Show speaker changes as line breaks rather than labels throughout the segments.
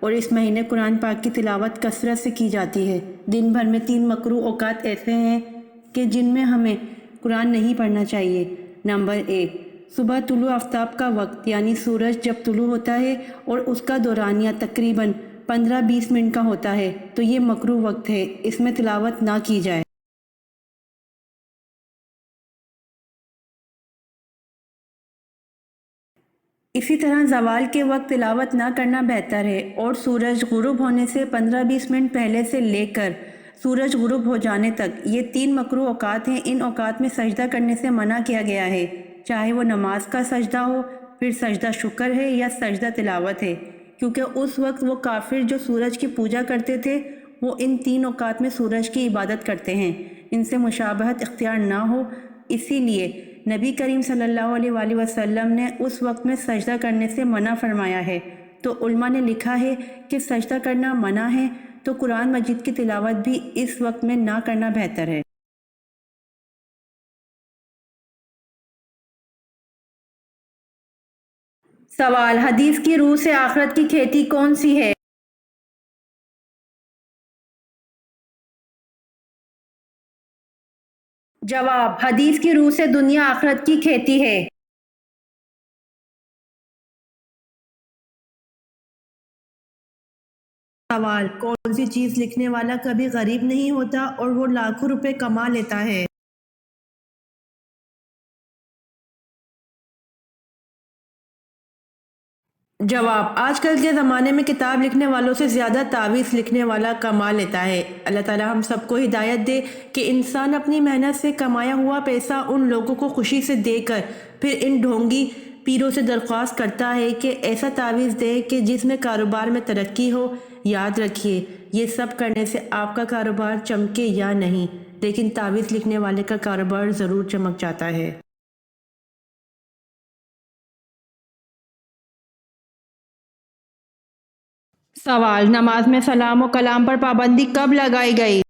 اور اس مہینے قرآن پاک کی تلاوت کثرت سے کی جاتی ہے۔ دن بھر میں 3 مکروہ اوقات ایسے ہیں کہ جن میں ہمیں قرآن نہیں پڑھنا چاہیے۔ نمبر 1، صبح طلوع آفتاب کا وقت، یعنی سورج جب طلوع ہوتا ہے اور اس کا دورانیہ تقریباً 15-20 منٹ کا ہوتا ہے تو یہ مکروہ وقت ہے، اس میں تلاوت نہ کی جائے۔ اسی طرح زوال کے وقت تلاوت نہ کرنا بہتر ہے، اور سورج غروب ہونے سے 15-20 منٹ پہلے سے لے کر سورج غروب ہو جانے تک یہ 3 مکروہ اوقات ہیں۔ ان اوقات میں سجدہ کرنے سے منع کیا گیا ہے، چاہے وہ نماز کا سجدہ ہو، پھر سجدہ شکر ہے یا سجدہ تلاوت ہے، کیونکہ اس وقت وہ کافر جو سورج کی پوجا کرتے تھے وہ ان 3 اوقات میں سورج کی عبادت کرتے ہیں، ان سے مشابہت اختیار نہ ہو۔ اسی لیے نبی کریم صلی اللہ علیہ وآلہ وسلم نے اس وقت میں سجدہ کرنے سے منع فرمایا ہے۔ تو علماء نے لکھا ہے کہ سجدہ کرنا منع ہے تو قرآن مجید کی تلاوت بھی اس وقت میں نہ کرنا بہتر ہے۔ سوال، حدیث کی روح سے آخرت کی کھیتی کون سی ہے؟ جواب، حدیث کی روح سے دنیا آخرت کی کھیتی ہے۔ سوال، کون سی چیز لکھنے والا کبھی غریب نہیں ہوتا اور وہ لاکھوں روپے کما لیتا ہے؟ جواب، آج کل کے زمانے میں کتاب لکھنے والوں سے زیادہ تعویذ لکھنے والا کما لیتا ہے۔ اللہ تعالیٰ ہم سب کو ہدایت دے کہ انسان اپنی محنت سے کمایا ہوا پیسہ ان لوگوں کو خوشی سے دے کر پھر ان ڈھونگی پیروں سے درخواست کرتا ہے کہ ایسا تعویذ دے کہ جس میں کاروبار میں ترقی ہو۔ یاد رکھیے، یہ سب کرنے سے آپ کا کاروبار چمکے یا نہیں، لیکن تعویذ لکھنے والے کا کاروبار ضرور چمک جاتا ہے۔ سوال، نماز میں سلام و کلام پر پابندی کب لگائی گئی؟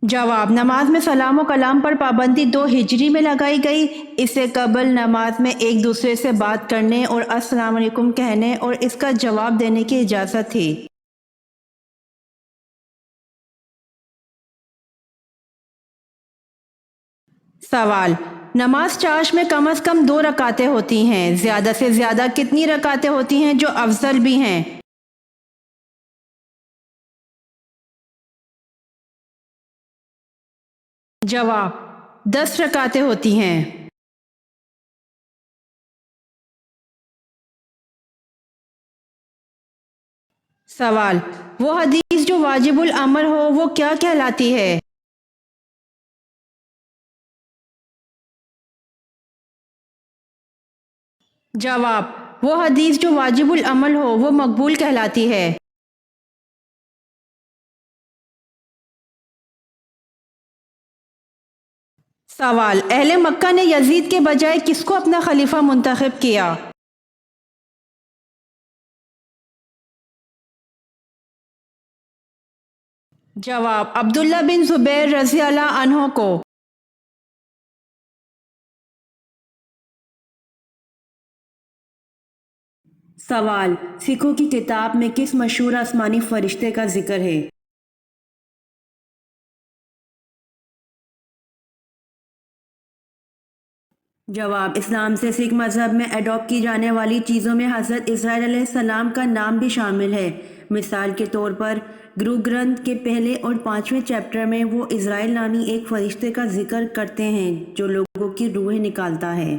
جواب، نماز میں سلام و کلام پر پابندی 2 ہجری میں لگائی گئی۔ اس سے قبل نماز میں ایک دوسرے سے بات کرنے اور السلام علیکم کہنے اور اس کا جواب دینے کی اجازت تھی۔ سوال، نماز چاش میں کم از کم 2 رکعتیں ہوتی ہیں، زیادہ سے زیادہ کتنی رکعتیں ہوتی ہیں جو افضل بھی ہیں؟ جواب، 10 رکعتیں ہوتی ہیں۔ سوال، وہ حدیث جو واجب العمل ہو وہ کیا کہلاتی ہے؟ جواب، وہ حدیث جو واجب العمل ہو وہ مقبول کہلاتی ہے۔ سوال، اہل مکہ نے یزید کے بجائے کس کو اپنا خلیفہ منتخب کیا؟ جواب، عبداللہ بن زبیر رضی اللہ عنہ کو۔ سوال، سکھوں کی کتاب میں کس مشہور آسمانی فرشتے کا ذکر ہے؟ جواب، اسلام سے سکھ مذہب میں اڈاپٹ کی جانے والی چیزوں میں حضرت اسرائیل علیہ السلام کا نام بھی شامل ہے۔ مثال کے طور پر گرو گرنتھ کے پہلے اور 5ویں چیپٹر میں وہ اسرائیل نامی ایک فرشتے کا ذکر کرتے ہیں جو لوگوں کی روحیں نکالتا ہے۔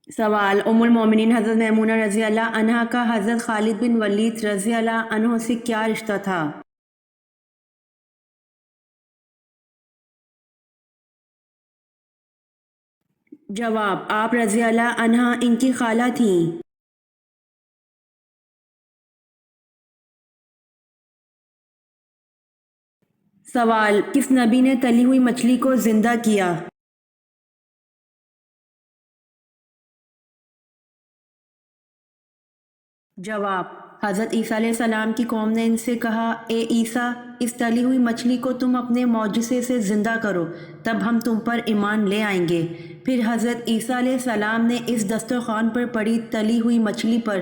سوال، ام المومنین حضرت میمونہ رضی اللہ عنہا کا حضرت خالد بن ولید رضی اللہ عنہ سے کیا رشتہ تھا؟ جواب، آپ رضی اللہ عنہا ان کی خالہ تھیں۔ سوال، کس نبی نے تلی ہوئی مچھلی کو زندہ کیا؟ جواب، حضرت عیسیٰ علیہ السلام کی قوم نے ان سے کہا، اے عیسیٰ، اس تلی ہوئی مچھلی کو تم اپنے معجزے سے زندہ کرو، تب ہم تم پر ایمان لے آئیں گے۔ پھر حضرت عیسیٰ علیہ السلام نے اس دسترخوان پر پڑی تلی ہوئی مچھلی پر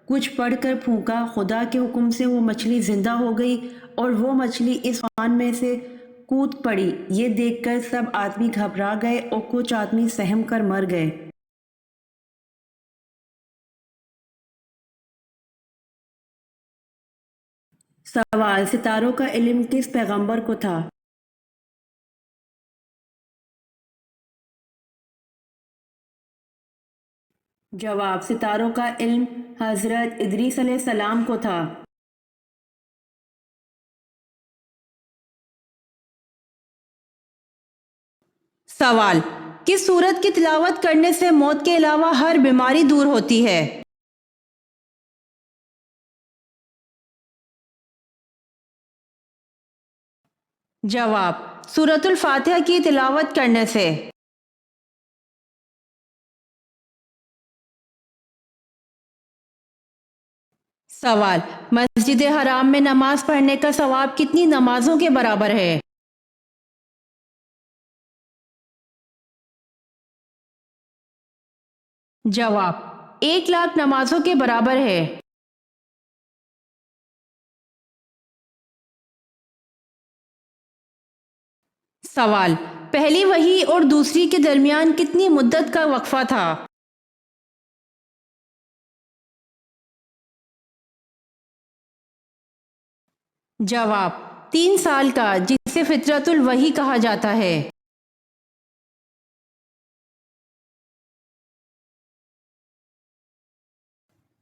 کچھ پڑھ کر پھونکا، خدا کے حکم سے وہ مچھلی زندہ ہو گئی اور وہ مچھلی اس خوان میں سے کود پڑی۔ یہ دیکھ کر سب آدمی گھبرا گئے اور کچھ آدمی سہم کر مر گئے۔ سوال: ستاروں کا علم کس پیغمبر کو تھا؟ جواب: ستاروں کا علم حضرت ادریس علیہ السلام کو تھا۔ سوال: کس سورت کی تلاوت کرنے سے موت کے علاوہ ہر بیماری دور ہوتی ہے؟ جواب: سورۃ الفاتحہ کی تلاوت کرنے سے۔ سوال: مسجد حرام میں نماز پڑھنے کا ثواب کتنی نمازوں کے برابر ہے؟ جواب: 1,00,000 نمازوں کے برابر ہے۔ سوال: پہلی وحی اور دوسری کے درمیان کتنی مدت کا وقفہ تھا؟ جواب: 3 سال کا، جسے فترۃ الوحی کہا جاتا ہے۔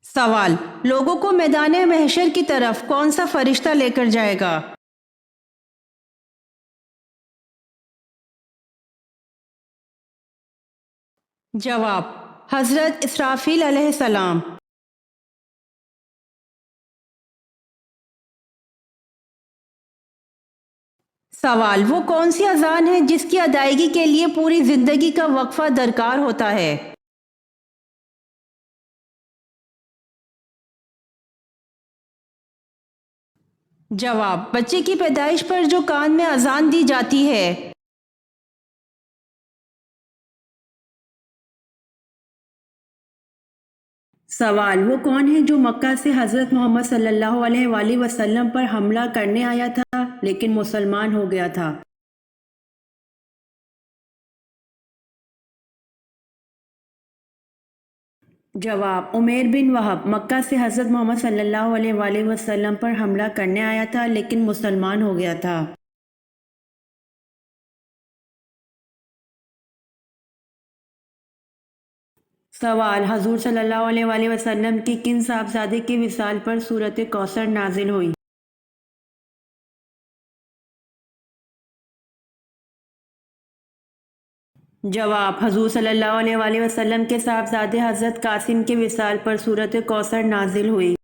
سوال: لوگوں کو میدان محشر کی طرف کون سا فرشتہ لے کر جائے گا؟ جواب: حضرت اسرافیل علیہ السلام۔ سوال: وہ کون سی اذان ہے جس کی ادائیگی کے لیے پوری زندگی کا وقفہ درکار ہوتا ہے؟ جواب: بچے کی پیدائش پر جو کان میں اذان دی جاتی ہے۔ سوال: وہ کون ہے جو مکہ سے حضرت محمد صلی اللہ علیہ وآلہ وسلم پر حملہ کرنے آیا تھا لیکن مسلمان ہو گیا تھا؟ جواب: عمیر بن وہب مکہ سے حضرت محمد صلی اللہ علیہ وآلہ وسلم پر حملہ کرنے آیا تھا لیکن مسلمان ہو گیا تھا۔ سوال: حضور صلی اللہ علیہ وآلہ وسلم کی کن صاحبزادے کے وصال پر سورۃ کوثر نازل ہوئی؟ جواب: حضور صلی اللہ علیہ وآلہ وسلم کے صاحبزادے حضرت قاسم کے وصال پر سورۃ کوثر نازل ہوئی۔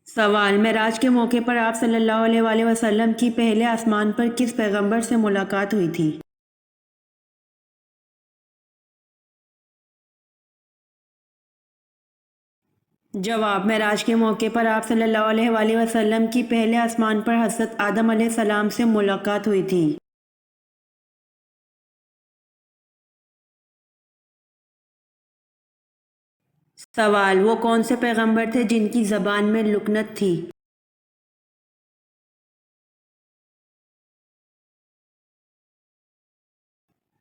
سوال: معراج کے موقع پر آپ صلی اللہ علیہ وآلہ وسلم کی پہلے آسمان پر کس پیغمبر سے ملاقات ہوئی تھی؟ جواب: معراج کے موقع پر آپ صلی اللہ علیہ وآلہ وسلم کی پہلے آسمان پر حضرت آدم علیہ السلام سے ملاقات ہوئی تھی۔ سوال: وہ کون سے پیغمبر تھے جن کی زبان میں لکنت تھی؟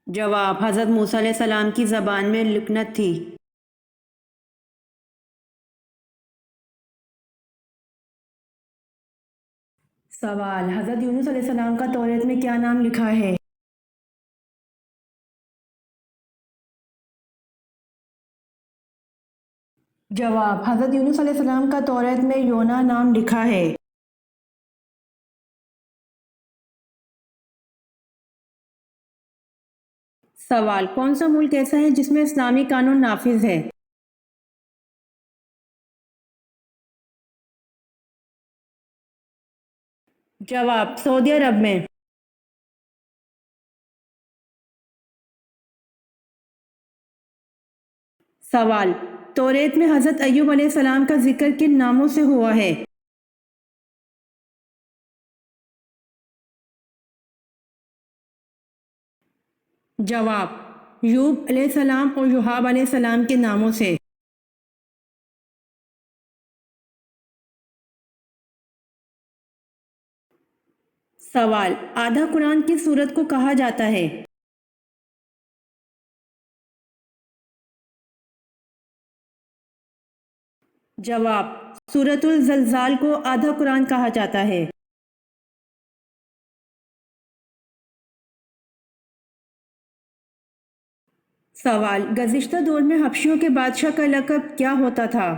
جواب: حضرت موسیٰ علیہ السلام کی زبان میں لکنت تھی۔ سوال: حضرت یونس علیہ السلام کا توریت میں کیا نام لکھا ہے؟ جواب: حضرت یونس علیہ السلام کا توریت میں یونا نام لکھا ہے۔ سوال: کون سا ملک ایسا ہے جس میں اسلامی قانون نافذ ہے؟ جواب: سعودی عرب میں۔ سوال، توریت میں حضرت ایوب علیہ السلام کا ذکر کن ناموں سے ہوا ہے؟ جواب، یوب علیہ السلام اور یوحاب علیہ السلام کے ناموں سے۔ سوال، آدھا قرآن کس سورت کو کہا جاتا ہے؟ جواب، سورۃ الزلزال کو آدھا قرآن کہا جاتا ہے۔ سوال، گزشتہ دور میں حبشیوں کے بادشاہ کا لقب کیا ہوتا تھا؟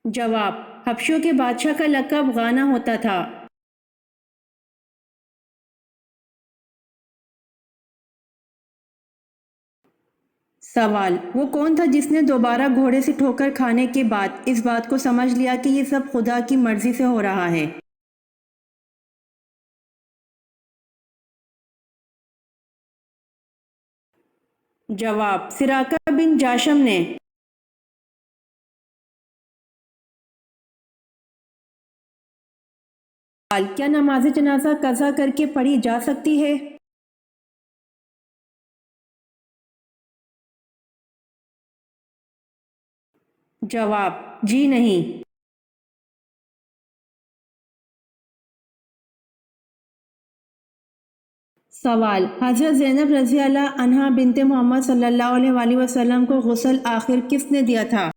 جواب، حبشیوں کے بادشاہ کا لقب غانا ہوتا تھا۔ سوال، وہ کون تھا جس نے دوبارہ گھوڑے سے ٹھوکر کھانے کے بعد اس بات کو سمجھ لیا کہ یہ سب خدا کی مرضی سے ہو رہا ہے؟ جواب، سراقہ بن جاشم نے۔ سوال، کیا نماز جنازہ قضا کر کے پڑھی جا سکتی ہے؟ جواب، جی نہیں۔ سوال، حضرت زینب رضی اللہ عنہا بنت محمد صلی اللہ علیہ وآلہ وسلم کو غسل آخر کس نے دیا تھا؟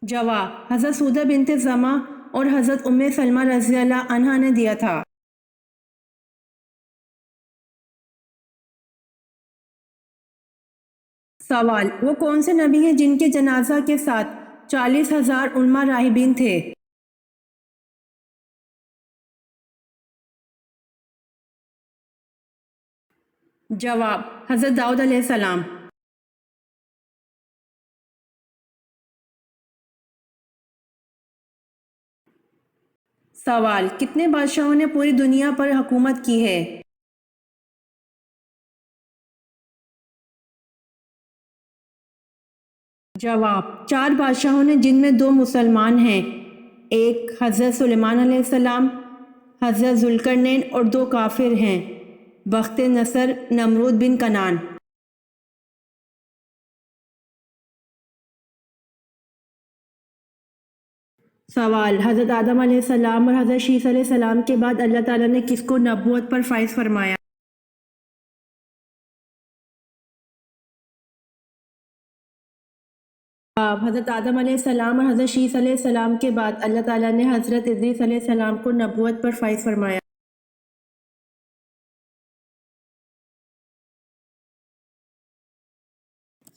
جواب، حضرت سودہ بنت زمع اور حضرت ام سلمہ رضی اللہ عنہا نے دیا تھا۔ سوال، وہ کون سے نبی ہیں جن کے جنازہ کے ساتھ 40,000 علماء راہبین تھے؟ جواب، حضرت داؤد علیہ السلام۔ سوال، کتنے بادشاہوں نے پوری دنیا پر حکومت کی ہے؟ جواب، 4 بادشاہوں نے جن میں 2 مسلمان ہیں، ایک حضرت سلیمان علیہ السلام، حضرت ذوالقرنین، اور 2 کافر ہیں، بخت نصر، نمرود بن کنعان۔ سوال، حضرت آدم علیہ السلام اور حضرت شیث علیہ السلام کے بعد اللہ تعالیٰ نے کس کو نبوت پر فائز فرمایا؟ حضرت آدم علیہ السلام اور حضرت شیث علیہ السلام کے بعد اللہ تعالیٰ نے حضرت ادریس علیہ السلام کو نبوت پر فائز فرمایا۔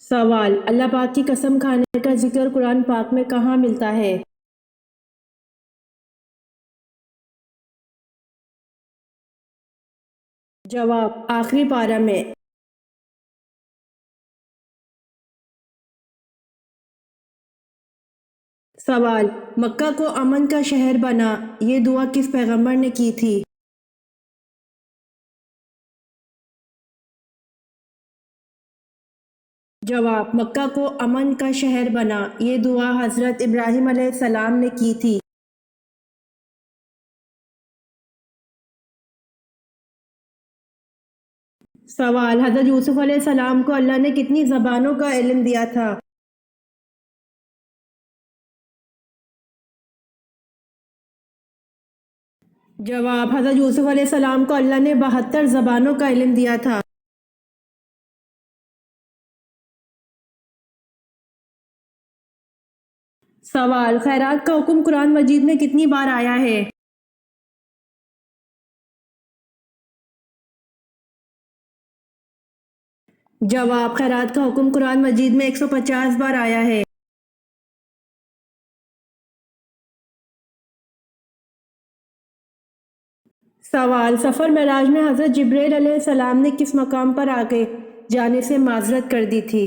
سوال، اللہ پاک کی قسم کھانے کا ذکر قرآن پاک میں کہاں ملتا ہے؟ جواب، آخری پارہ میں۔ سوال، مکہ کو امن کا شہر بنا، یہ دعا کس پیغمبر نے کی تھی؟ جواب، مکہ کو امن کا شہر بنا، یہ دعا حضرت ابراہیم علیہ السلام نے کی تھی۔ سوال، حضرت یوسف علیہ السلام کو اللہ نے کتنی زبانوں کا علم دیا تھا؟ جواب، حضرت یوسف علیہ السلام کو اللہ نے 72 زبانوں کا علم دیا تھا۔ سوال، خیرات کا حکم قرآن مجید میں کتنی بار آیا ہے؟ جواب، خیرات کا حکم قرآن مجید میں 150 بار آیا ہے۔ سوال، سفر معراج میں حضرت جبرائیل علیہ السلام نے کس مقام پر آگے جانے سے معذرت کر دی تھی؟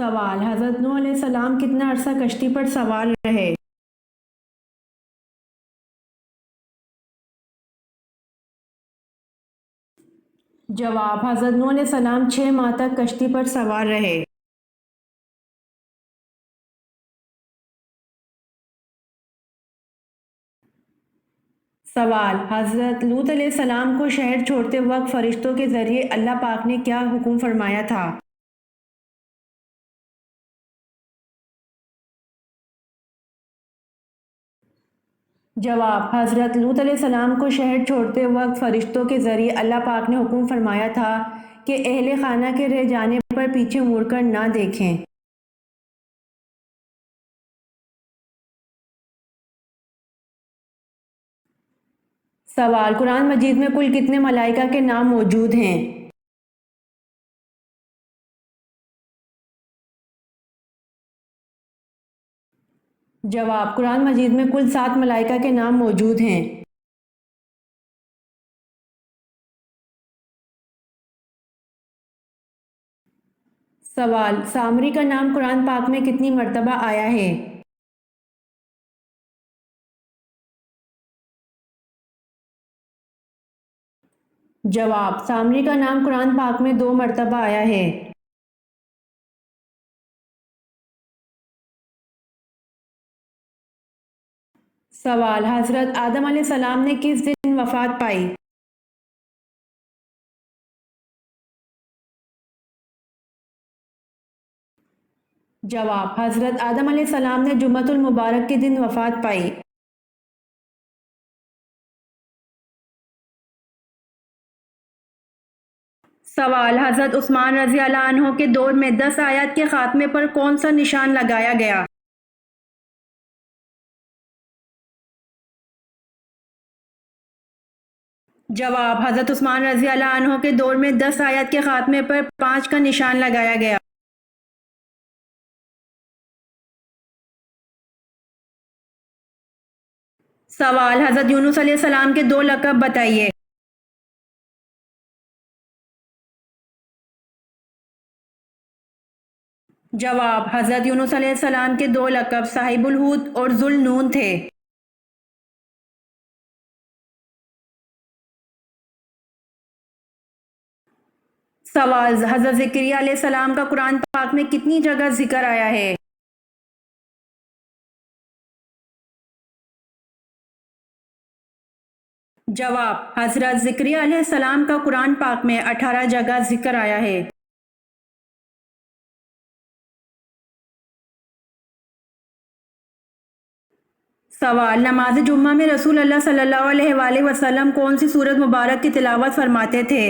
سوال: حضرت نوح علیہ السلام کتنا عرصہ کشتی پر سوار رہے؟ جواب: حضرت نوح علیہ السلام 6 ماہ تک کشتی پر سوار رہے۔ سوال: حضرت لوط علیہ السلام کو شہر چھوڑتے وقت فرشتوں کے ذریعے اللہ پاک نے کیا حکم فرمایا تھا؟ جواب: حضرت لوط علیہ السلام کو شہر چھوڑتے وقت فرشتوں کے ذریعے اللہ پاک نے حکم فرمایا تھا کہ اہل خانہ کے رہ جانے پر پیچھے مڑ کر نہ دیکھیں۔ سوال: قرآن مجید میں کل کتنے ملائکہ کے نام موجود ہیں؟ جواب: قرآن مجید میں کل 7 ملائکہ کے نام موجود ہیں۔ سوال: سامری کا نام قرآن پاک میں کتنی مرتبہ آیا ہے؟ جواب: سامری کا نام قرآن پاک میں 2 مرتبہ آیا ہے۔ سوال: حضرت آدم علیہ السلام نے کس دن وفات پائی؟ جواب: حضرت آدم علیہ السلام نے جمعۃ المبارک کے دن وفات پائی۔ سوال: حضرت عثمان رضی اللہ عنہ کے دور میں 10 آیات کے خاتمے پر کون سا نشان لگایا گیا؟ جواب: حضرت عثمان رضی اللہ عنہ کے دور میں 10 آیات کے خاتمے پر 5 کا نشان لگایا گیا۔ سوال: حضرت یونس علیہ السلام کے 2 لقب بتائیے۔ جواب: حضرت یونس علیہ السلام کے 2 لقب صاحب الحوت اور ذو النون تھے۔ سوال: حضرت زکریا علیہ السلام کا قرآن پاک میں کتنی جگہ ذکر آیا ہے؟ جواب: حضرت زکریا علیہ السلام کا قرآن پاک میں 18 جگہ ذکر آیا ہے۔ سوال: نماز جمعہ میں رسول اللہ صلی اللہ علیہ وآلہ وسلم کون سی سورت مبارک کی تلاوت فرماتے تھے؟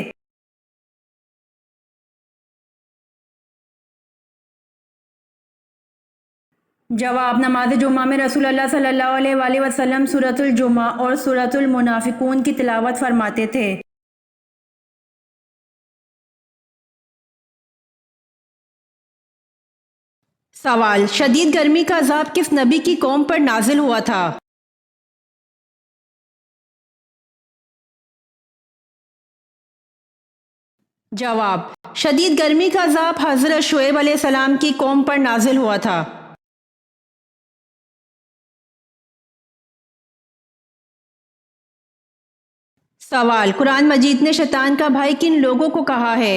جواب: نماز جمعہ میں رسول اللہ صلی اللہ علیہ وآلہ وسلم سورۃ الجمعہ اور سورۃ المنافقون کی تلاوت فرماتے تھے۔ سوال: شدید گرمی کا عذاب کس نبی کی قوم پر نازل ہوا تھا؟ جواب: شدید گرمی کا عذاب حضرت شعیب علیہ السلام کی قوم پر نازل ہوا تھا۔ سوال: قرآن مجید نے شیطان کا بھائی کن لوگوں کو کہا ہے؟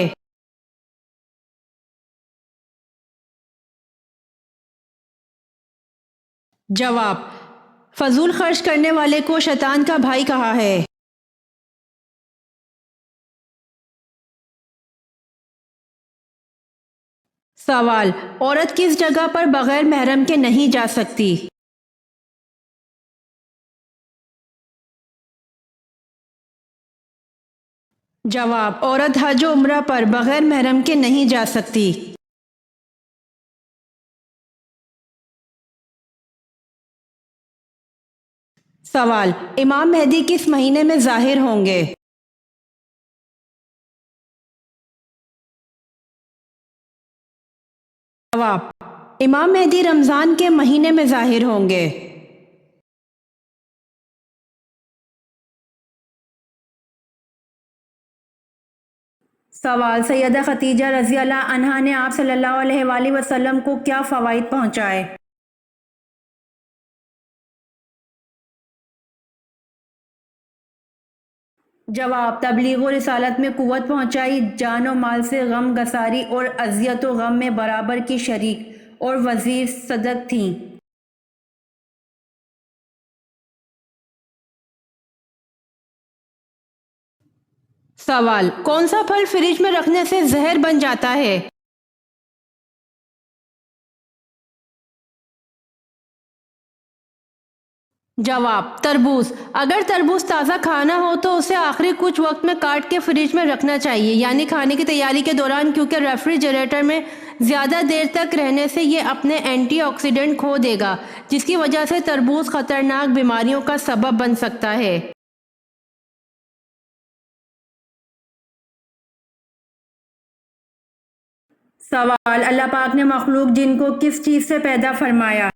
جواب: فضول خرچ کرنے والے کو شیطان کا بھائی کہا ہے۔ سوال: عورت کس جگہ پر بغیر محرم کے نہیں جا سکتی؟ جواب: عورت حج و عمرہ پر بغیر محرم کے نہیں جا سکتی۔ سوال: امام مہدی کس مہینے میں ظاہر ہوں گے؟ جواب: امام مہدی رمضان کے مہینے میں ظاہر ہوں گے۔ سوال: سیدہ خدیجہ رضی اللہ عنہا نے آپ صلی اللہ علیہ وآلہ وسلم کو کیا فوائد پہنچائے؟ جواب: تبلیغ و رسالت میں قوت پہنچائی، جان و مال سے غم گساری اور اذیت و غم میں برابر کی شریک اور وزیر صدق تھیں۔ سوال: کون سا پھل فریج میں رکھنے سے زہر بن جاتا ہے؟ جواب: تربوز۔ اگر تربوز تازہ کھانا ہو تو اسے آخری کچھ وقت میں کاٹ کے فریج میں رکھنا چاہیے، یعنی کھانے کی تیاری کے دوران، کیونکہ ریفریجریٹر میں زیادہ دیر تک رہنے سے یہ اپنے اینٹی آکسیڈنٹ کھو دے گا، جس کی وجہ سے تربوز خطرناک بیماریوں کا سبب بن سکتا ہے۔ سوال: اللہ پاک نے مخلوق جن کو کس چیز سے پیدا فرمایا؟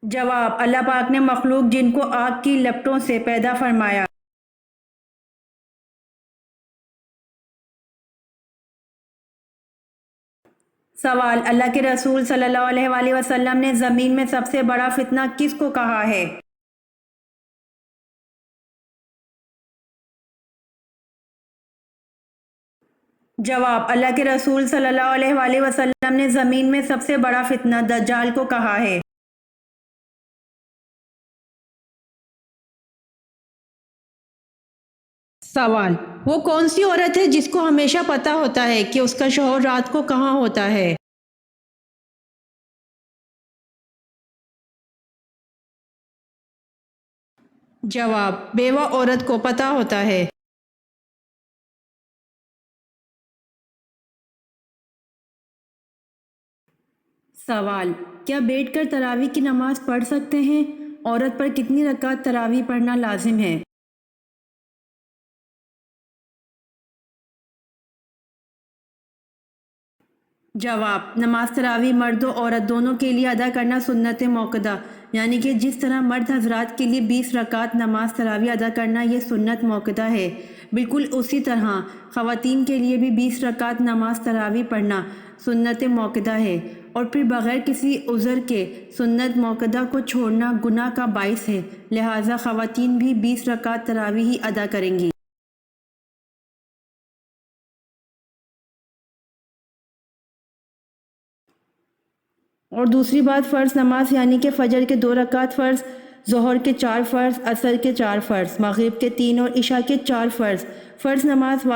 جواب: اللہ پاک نے مخلوق جن کو آگ کی لپٹوں سے پیدا فرمایا۔ سوال: اللہ کے رسول صلی اللہ علیہ وآلہ وسلم نے زمین میں سب سے بڑا فتنہ کس کو کہا ہے؟ جواب: اللہ کے رسول صلی اللہ علیہ وآلہ وسلم نے زمین میں سب سے بڑا فتنہ دجال کو کہا ہے۔ سوال: وہ کون سی عورت ہے جس کو ہمیشہ پتہ ہوتا ہے کہ اس کا شوہر رات کو کہاں ہوتا ہے؟ جواب: بیوہ عورت کو پتہ ہوتا ہے۔ سوال: کیا بیٹھ کر تراویح کی نماز پڑھ سکتے ہیں؟ عورت پر کتنی رکعت تراویح پڑھنا لازم ہے؟ جواب: نماز تراویح مرد و عورت دونوں کے لیے ادا کرنا سنت موقدہ، یعنی کہ جس طرح مرد حضرات کے لیے 20 رکعت نماز تراویح ادا کرنا یہ سنت موقدہ ہے، بالکل اسی طرح خواتین کے لیے بھی 20 رکعت نماز تراویح پڑھنا سنت موقدہ ہے، اور پھر بغیر کسی عذر کے سنت موقدہ کو چھوڑنا گناہ کا باعث ہے، لہٰذا خواتین بھی 20 رکعت تراویح ہی ادا کریں گی۔ اور دوسری بات، فرض نماز یعنی کہ فجر کے 2 رکعت فرض، ظہر کے 4 فرض، عصر کے 4 فرض، مغرب کے 3 اور عشاء کے 4 فرض۔ فرض نماز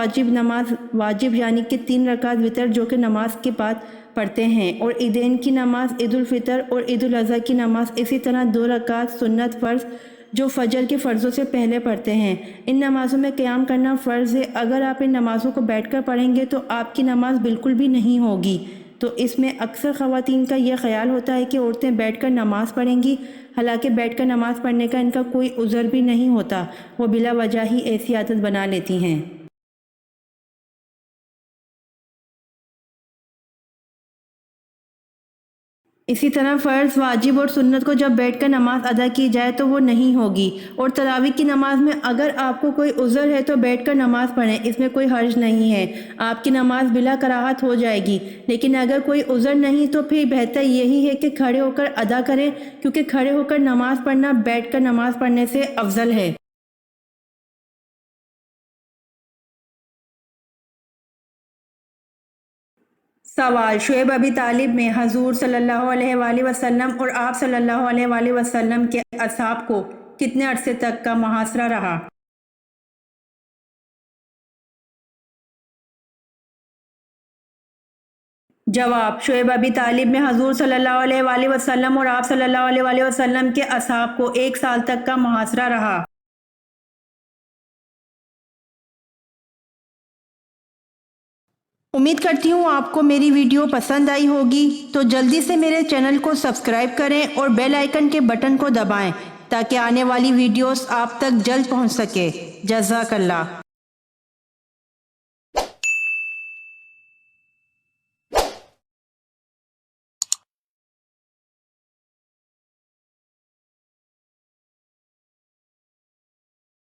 واجب یعنی کہ 3 رکعت وتر جو کہ نماز کے بعد پڑھتے ہیں، اور عیدین کی نماز، عید الفطر اور عید الاضحیٰ کی نماز اسی طرح 2 رکعت سنت فرض جو فجر کے فرضوں سے پہلے پڑھتے ہیں۔ ان نمازوں میں قیام کرنا فرض ہے۔ اگر آپ ان نمازوں کو بیٹھ کر پڑھیں گے تو آپ کی نماز بالکل بھی نہیں ہوگی۔ تو اس میں اکثر خواتین کا یہ خیال ہوتا ہے کہ عورتیں بیٹھ کر نماز پڑھیں گی، حالانکہ بیٹھ کر نماز پڑھنے کا ان کا کوئی عذر بھی نہیں ہوتا، وہ بلا وجہ ہی ایسی عادت بنا لیتی ہیں۔ اسی طرح فرض، واجب اور سنت کو جب بیٹھ کر نماز ادا کی جائے تو وہ نہیں ہوگی۔ اور تراویح کی نماز میں اگر آپ کو کوئی عذر ہے تو بیٹھ کر نماز پڑھیں، اس میں کوئی حرج نہیں ہے، آپ کی نماز بلا کراہت ہو جائے گی۔ لیکن اگر کوئی عذر نہیں تو پھر بہتر یہی ہے کہ کھڑے ہو کر ادا کریں، کیونکہ کھڑے ہو کر نماز پڑھنا بیٹھ کر نماز پڑھنے سے افضل ہے۔ سوال: شعیب ابی طالب میں حضور صلی اللہ علیہ وآلہ وسلم اور آپ صلی اللہ علیہ وآلہ وسلم کے اصحاب کو کتنے عرصے تک کا محاصرہ رہا؟ جواب: شعیب ابی طالب میں حضور صلی اللہ علیہ وآلہ وسلم اور آپ صلی اللہ علیہ وآلہ وسلم کے اصحاب کو 1 سال تک کا محاصرہ رہا۔ امید کرتی ہوں آپ کو میری ویڈیو پسند آئی ہوگی، تو جلدی سے میرے چینل کو سبسکرائب کریں اور بیل آئیکن کے بٹن کو دبائیں تاکہ آنے والی ویڈیوز آپ تک جلد پہنچ سکے۔ جزاک اللہ۔